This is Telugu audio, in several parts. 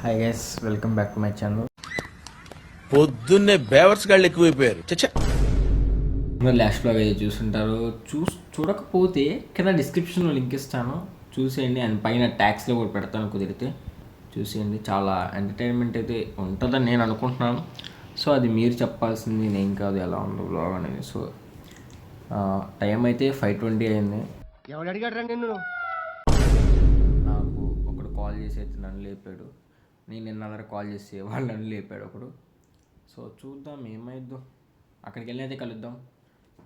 Hi guys, welcome back to my channel. పొద్దున్నే బేవర్స్ గాళ్ళు ఎక్కువైపోయారు. లాస్ట్ బ్లాగ్ అయితే చూసుంటారు. చూడకపోతే కింద డిస్క్రిప్షన్లో లింక్ ఇస్తాను, చూసేయండి. అండ్ పైన ట్యాక్స్లో కూడా పెడతాను, కుదిరితే చూసేయండి. చాలా ఎంటర్టైన్మెంట్ అయితే ఉంటుందని నేను అనుకుంటున్నాను. సో అది మీరు చెప్పాల్సింది, నేను కాదు ఎలా ఉంది బ్లాగ్ అనేది. సో టైం అయితే 5:20 అయింది. ఎవడు అడిగాడు నిన్ను? నాకు ఒకడు కాల్ చేసి అయితే నన్ను లేపాడు. నేను నిన్న కాల్ చేసి వాళ్ళు నన్ను లేపాడు ఒకడు. సో చూద్దాం ఏమైద్దో. అక్కడికి వెళ్ళి అయితే కలుద్దాం.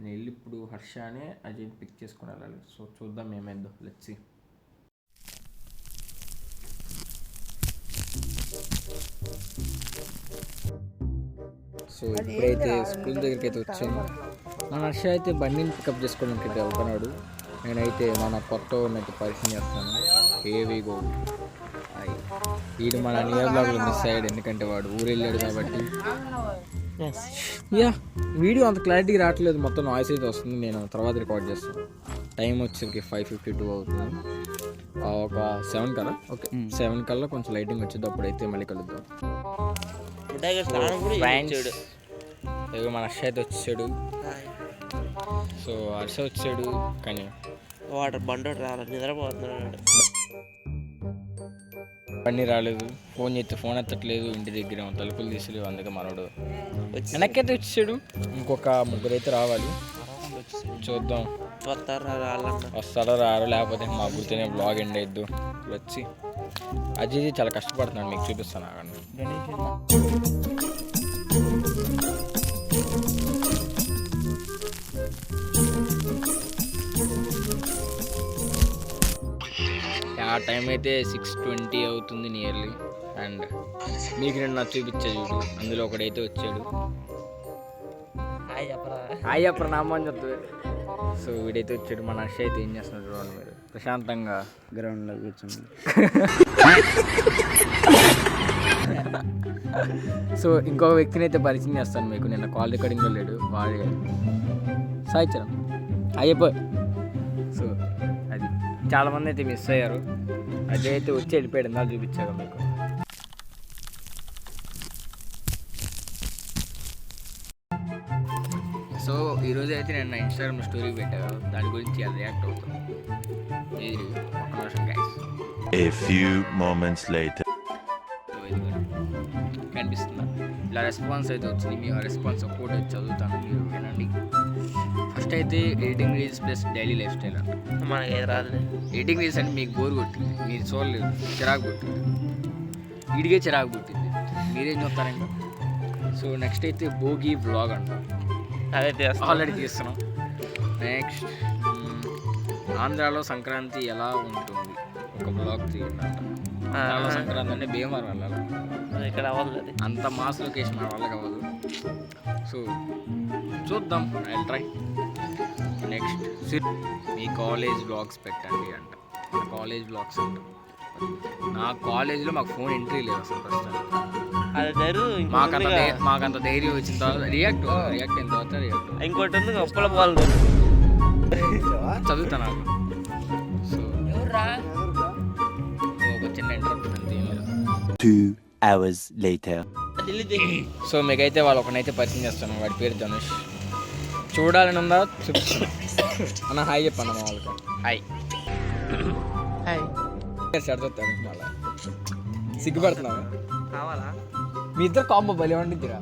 నేను వెళ్ళి ఇప్పుడు హర్ష అనే అజయ్ని పిక్ చేసుకుని వెళ్ళాలి. సో చూద్దాం ఏమైద్దో, లెట్స్ సీ. సో ఇప్పుడైతే స్కూల్ దగ్గరికి అయితే వచ్చాను. మన హర్ష అయితే బండిని పికప్ చేసుకోవడానికి అయితే వెళ్తున్నాడు. నేనైతే మన కొత్త అయితే పరిచయం చేస్తాను. ఏవి గో వీడు మన నియర్ బ్లాగ్లో మిస్ అయ్యాడు, ఎందుకంటే వాడు ఊరు వెళ్ళాడు కాబట్టి. వీడియో అంత క్లారిటీ రావట్లేదు, మొత్తం నాయిస్ అయితే వస్తుంది. నేను తర్వాత రికార్డ్ చేస్తాను. టైం వచ్చేసరికి 5:52 అవుతుంది. ఒక 7 కల్లా, ఓకే 7 కల్లా కొంచెం లైటింగ్ వచ్చింది, అప్పుడైతే మళ్ళీ కలుద్దాం. మన హర్ష అయితే వచ్చాడు. సో హర్ష వచ్చాడు కానీ వాటర్ బండి రాలేదు, నిద్రపోతున్నాడు. బండి రాలేదు, ఫోన్ చేస్తే ఫోన్ ఎత్తట్లేదు, ఇంటి దగ్గర తలుపులు తీసలేవు. అందుకే మనోడు వెనక్కైతే వచ్చాడు. ఇంకొక 3 అయితే రావాలి, చూద్దాం వస్తారో రారో, లేకపోతే మా గుర్తునే బ్లాగ్ ఎండ్ అయిద్దు. వచ్చి అజయ్ చాలా కష్టపడుతున్నాడు, మీకు చూపిస్తాను ఆగండి. ఆ టైం అయితే 6:20 అవుతుంది నియర్లీ. అండ్ మీకు నేను నాకు చూపించా చూడు, అందులో ఒకడైతే వచ్చాడు. హాయ్ ప్రణామని చెప్తుంది. సో వీడైతే వచ్చాడు. మన హర్ష అయితే ఏం చేస్తున్నాడు చూడండి మీరు, ప్రశాంతంగా గ్రౌండ్లో కూర్చోండి. సో ఇంకొక వ్యక్తిని అయితే పరిచయం చేస్తాను మీకు. నిన్న కాల్ రికార్డింగ్లో లేడు, వాడే సాయి చరణ్ అయ్యప్ప. సో అది చాలామంది అయితే మిస్ అయ్యారు. అజయ్ అయితే వచ్చి వెళ్ళిపోయాడు, ఇందాక చూపించాక మీకు. సో ఈరోజు అయితే నేను నా ఇన్స్టాగ్రామ్లో స్టోరీ పెట్టాను, దాని గురించి అది రియాక్ట్ అవుతుంది. ఇది ఒక నిమిషం guys. A few moments later. కనిపిస్తుందా? ఇలా రెస్పాన్స్ అయితే వచ్చింది. మీ రెస్పాన్స్ ఒక్కటి వచ్చి చదువుతాను, మీరు వినండి. ఫస్ట్ అయితే editing reels plus daily life style అంట. మనకి రాదు ఎడిటింగ్ రీల్స్ అంటే మీకు బోర్ కొట్టింది, మీరు చూడలేదు, చిరాకు కొట్టింది, వీడికే చిరాకు కొట్టింది, మీరేం చూస్తారండి. సో నెక్స్ట్ అయితే భోగి వ్లాగ్ అంట, అదే ఆల్రెడీ తీస్తున్నాం. నెక్స్ట్ ఆంధ్రాలో సంక్రాంతి ఎలా ఉంటుంది, ఒక బ్లాగ్ తీయండి అంట. ఆంధ్రాలో సంక్రాంతి అంటే భీమవరం వెళ్ళాలి, ఇక్కడ అవ్వదు, అంత మాస్ లొకేషన్ మన వాళ్ళకి అవ్వదు. సో చూద్దాం, ఐ ట్రై. నెక్స్ట్ మీ కాలేజ్ బ్లాగ్స్ పెట్టండి అంట. కాలేజ్ బ్లాగ్స్ అంట. నా కాలేజ్లో మాకు ఫోన్ ఎంట్రీ లేదు అసలు ప్రస్తుతం. మాకంత ధైర్యం వచ్చిన తర్వాత రియాక్ట్ అయిన తర్వాత రియాక్ట్ ఇంకోటి ఉంది, గొప్పల బాల్ చదువుతా నాకు. సో ఒక చిన్న ఇంటరప్షన్ అంతే. 2 hours later. సో మీకైతే వాళ్ళు ఒకనైతే పరిచయం చేస్తాను, వాడి పేరు ధనుష్. చూడాలని ఉందా చూపిస్తాను అన్న. హాయ్ చెప్పన్న మా వాళ్ళకి. Hi hi. సరిదొస్తాను మళ్ళా సిగ్గుపడుతున్నావా? కావాలా? మీ ఇద్దరు కాంబో బలి వండిద్దిరా.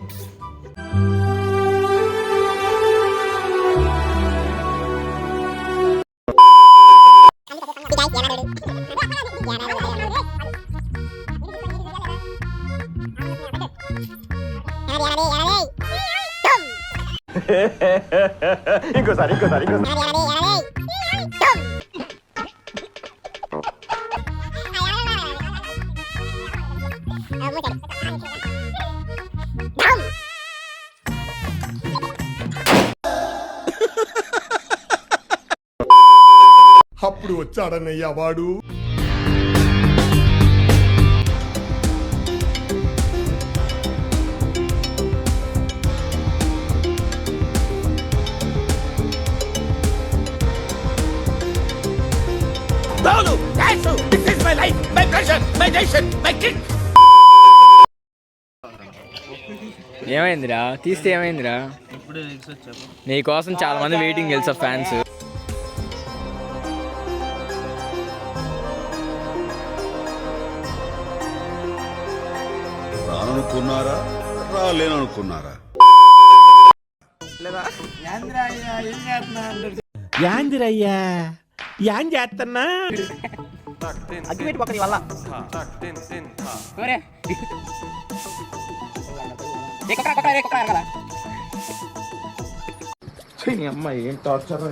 ఇంకోసారి అప్పుడు వచ్చాడన్నయ్యా వాడు. This is my life, my passion, my nation, my king. ఏమైందిరా తీస్తే ఏమైందిరా? ఇప్పుడే రీల్స్ వచ్చాము. నీ కోసం చాలా మంది వెయిటింగ్ తెలుసా ఫ్యాన్స్. రానుకున్నారా రాలేననుకున్నారా? యాందిరయ్యా యాం చేస్తున్నా అగ్గిపెట్టి పక్కన వల్ల అమ్మాయి ఏం టార్చర్.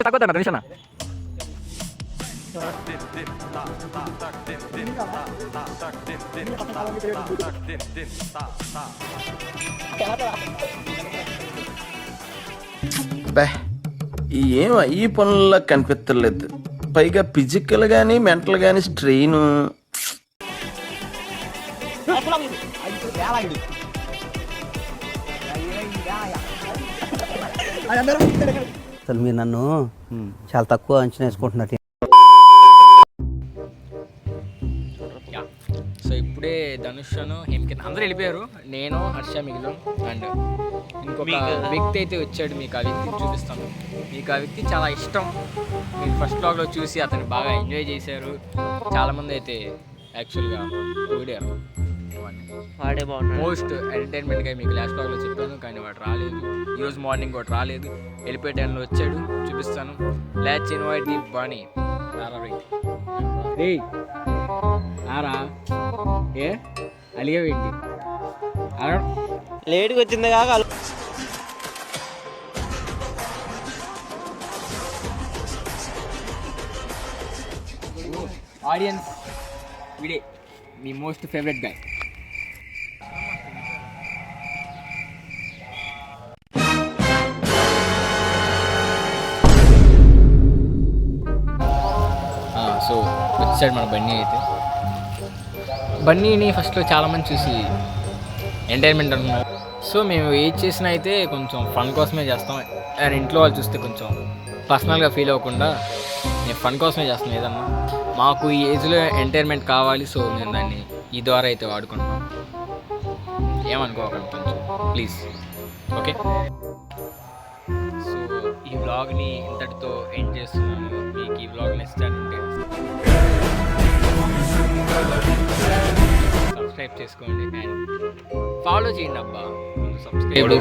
తక్కువ టెన్షన్. ఏం ఈ పనుల్లో కనిపించలేదు. పైగా ఫిజికల్ గానీ మెంటల్ గానీ స్ట్రెయిన్. అసలు మీరు నన్ను చాలా తక్కువ అంచనా వేసుకుంటున్నట్టు. సో ఇప్పుడే ధనుష్ను హేమకింద అందరూ వెళ్ళిపోయారు. నేను హర్ష మిగిలిన అండ్ ఇంకొక వ్యక్తి అయితే వచ్చాడు. మీకు ఆ వ్యక్తిని చూపిస్తాను. మీకు ఆ వ్యక్తి చాలా ఇష్టం. మీరు ఫస్ట్ బ్లాగ్లో చూసి అతన్ని బాగా ఎంజాయ్ చేశారు. చాలామంది అయితే యాక్చువల్గా ఓడారు. వాడే బాగున్నాడు. మోస్ట్ ఎంటర్టైన్మెంట్గా మీకు లాస్ట్ బ్లాగ్లో చెప్పాను, కానీ వాడు రాలేదు. ఈరోజు మార్నింగ్ వాడు రాలేదు. వెళ్ళిపోయే టైంలో వచ్చాడు. చూపిస్తాను. Let's invite the Bunny. రారా ఏ అలిగేవేంటి? లేట్గా వచ్చింది కాక ఆడియన్స్ వీడే మీ మోస్ట్ ఫేవరెట్ గాయ్. సో వచ్చాడు మన బన్నీ. అయితే బన్నీని ఫస్ట్లో చాలామంది చూసి ఎంటర్టైన్మెంట్ అనుకున్నారు. సో మేము ఏది చేసినా అయితే కొంచెం ఫన్ కోసమే చేస్తాం. అండ్ ఇంట్లో వాళ్ళు చూస్తే కొంచెం పర్సనల్గా ఫీల్ అవ్వకుండా నేను ఫన్ కోసమే చేస్తాను. ఏదన్నా మాకు ఈ ఏజ్లో ఎంటర్టైన్మెంట్ కావాలి. సో మేము దాన్ని ఈ ద్వారా అయితే వాడుకుంటాం. ఏమనుకోకండి కొంచెం ప్లీజ్. ఓకే, సో ఈ వ్లాగ్ని ఇంతటితో ఎండ్ చేస్తున్నాను. మీకు ఈ వ్లాగ్ నచ్చాలంటే సబ్స్క్రైబ్ చేసుకోండి అండ్ ఫాలో చేయండి. అబ్బా సబ్స్క్రైబ్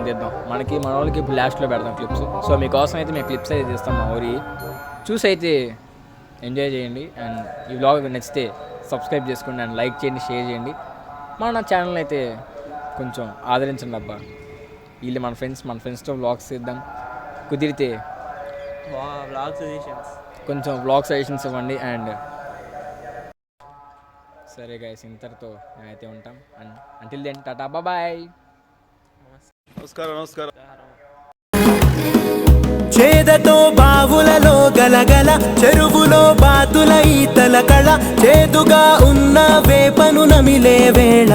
చేద్దాం. మనకి మన వాళ్ళకి ఇప్పుడు లాస్ట్లో పెడదాం క్లిప్స్. సో మీకోసం అయితే మేము క్లిప్స్ అయితే తీస్తాం. మా ఊరి చూసి అయితే ఎంజాయ్ చేయండి. అండ్ ఈ వ్లాగ్ నచ్చితే సబ్స్క్రైబ్ చేసుకోండి అండ్ లైక్ చేయండి, షేర్ చేయండి. మన ఛానల్ అయితే కొంచెం ఆదరించండి. అబ్బా వీళ్ళు మన ఫ్రెండ్స్తో వ్లాగ్స్ చేద్దాం. కుదిరితే కొంచెం వ్లాగ్ సజెషన్స్ ఇవ్వండి. అండ్ సరే గైస్, ఇంతటితో మేమైతే ఉంటాం. And until then tata bye. నమస్కారం. చేదతో బావులలో గలగల, చెరువులో బాతుల ఈతల కళ, చేదుగా ఉన్న వేపను నమిలే వేళ,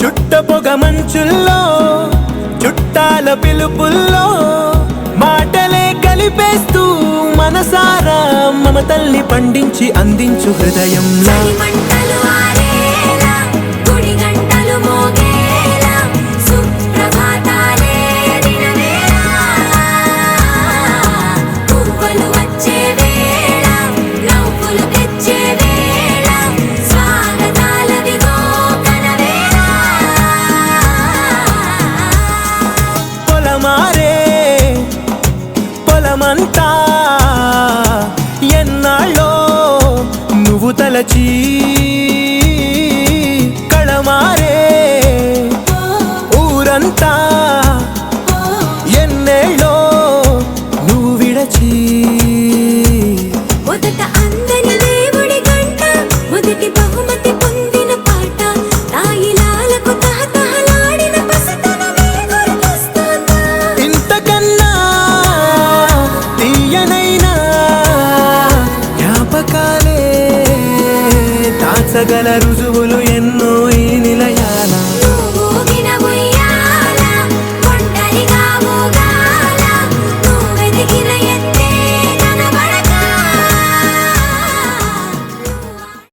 చుట్ట పొగ మంచుల్లో చుట్టాల పిలుపుల్లో మాటలే కలిపేస్తూ మనసారా మమతల్ని పండించి అందించు హృదయంలా. పొలమంతా ఎన్నాళ్ళో నువ్వు తలచి కళమారే ఊరంతా ఎన్నేళ్ళో నువ్వు విడచి. మొదట అందని దేవుడి గంట, మొదటి బహుమతి పొందిన పాట, తాయిలాలకు తహతహలాడిన పసితనమే గుర్తొస్తుందా. ఇంతకన్నా తీయనైనా గల రుజువు